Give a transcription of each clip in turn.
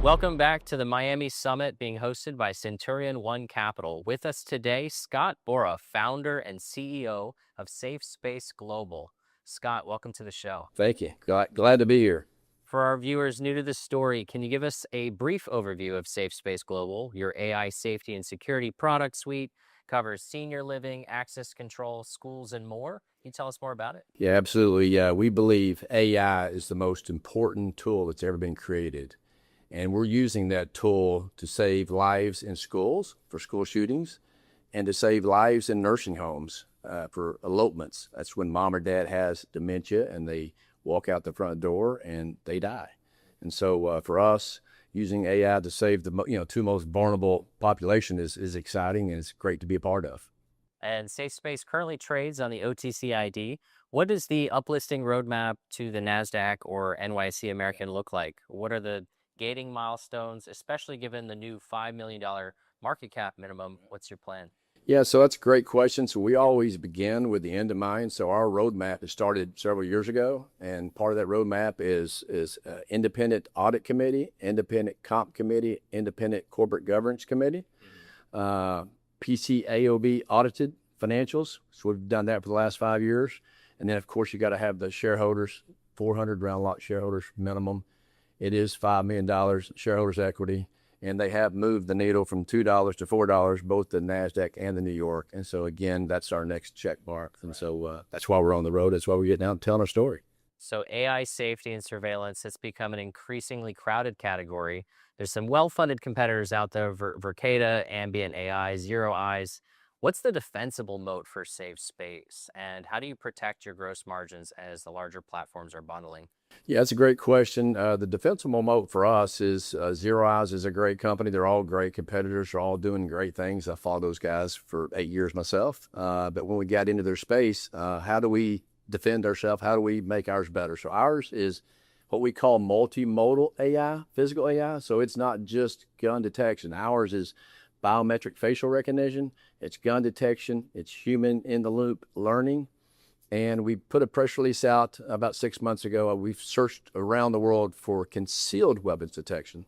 Welcome back to the Miami Summit being hosted by Centurion One Capital. With us today, Scott Boruff, founder and CEO of SafeSpace Global. Scott, welcome to the show. Thank you. Glad to be here. For our viewers new to the story, can you give us a brief overview of SafeSpace Global? Your AI safety and security product suite covers senior living, access control, schools, and more. Can you tell us more about it? Yeah, absolutely. Yeah, we believe AI is the most important tool that's ever been created. And we're using that tool to save lives in schools for school shootings and to save lives in nursing homes for elopements. That's when mom or dad has dementia and they walk out the front door and they die. And so for us, using AI to save the two most vulnerable population is exciting, and it's great to be a part of. And SafeSpace currently trades on the OTCID. What does the uplisting roadmap to the NASDAQ or NYSE American look like? What are the gating milestones, especially given the new $5 million market cap minimum? What's your plan? Yeah, so that's a great question. So we always begin with the end in mind. So our roadmap has started several years ago, and part of that roadmap is independent audit committee, independent comp committee, independent corporate governance committee, PCAOB audited financials. So we've done that for the last 5 years. And then, of course, you got to have the shareholders, 400 round lot shareholders minimum. It is $5 million shareholders' equity, and they have moved the needle from $2 to $4, both the NASDAQ and the New York. And so, again, that's our next check mark. And so that's why we're on the road. That's why we're getting out and telling our story. So AI safety and surveillance has become an increasingly crowded category. There's some well-funded competitors out there, Verkada, Ambient AI, Zero Eyes. What's the defensible moat for SafeSpace, and how do you protect your gross margins as the larger platforms are bundling? Yeah, that's a great question. The defensible moat for us is Zero Eyes is a great company. They're all great competitors. They're all doing great things. I followed those guys for 8 years myself. But when we got into their space, how do we defend ourselves? How do we make ours better? So ours is what we call multimodal AI, physical AI. So it's not just gun detection. Ours is biometric facial recognition. It's gun detection. It's human in the loop learning. And we put a press release out about 6 months ago. We've searched around the world for concealed weapons detection,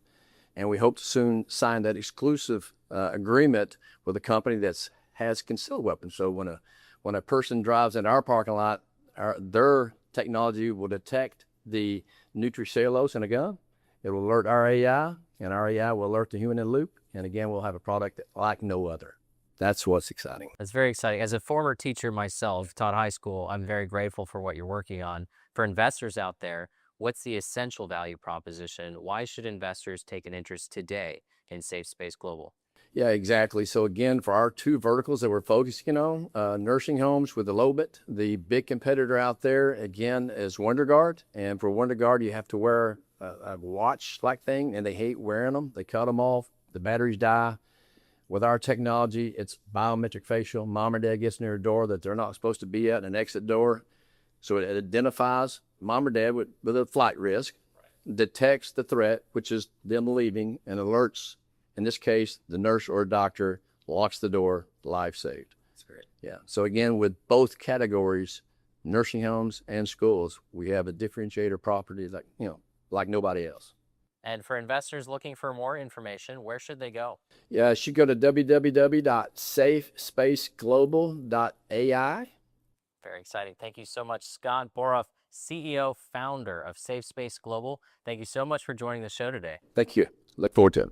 and we hope to soon sign that exclusive agreement with a company that has concealed weapons. So when a person drives in our parking lot, their technology will detect the nutricellulose in a gun. It will alert our AI, and our AI will alert the human in the loop. And again, we'll have a product like no other. That's what's exciting. That's very exciting. As a former teacher myself, taught high school, I'm very grateful for what you're working on. For investors out there, what's the essential value proposition? Why should investors take an interest today in SafeSpace Global? Yeah, exactly. So again, for our two verticals that we're focusing on, nursing homes with elopement, the big competitor out there, again, is WonderGuard. And for WonderGuard, you have to wear a watch-like thing, and they hate wearing them. They cut them off. The batteries die. With our technology, it's biometric facial. Mom or dad gets near a door that they're not supposed to be at, an exit door. So it identifies mom or dad with a flight risk, detects the threat, which is them leaving, and alerts, in this case, the nurse or doctor, locks the door, life saved. That's great. Yeah. So again, with both categories, nursing homes and schools, we have a differentiator property like nobody else. And for investors looking for more information, where should they go? Yeah, you should go to www.safespaceglobal.ai. Very exciting. Thank you so much, Scott Boruff, CEO, founder of SafeSpace Global. Thank you so much for joining the show today. Thank you. Look forward to it.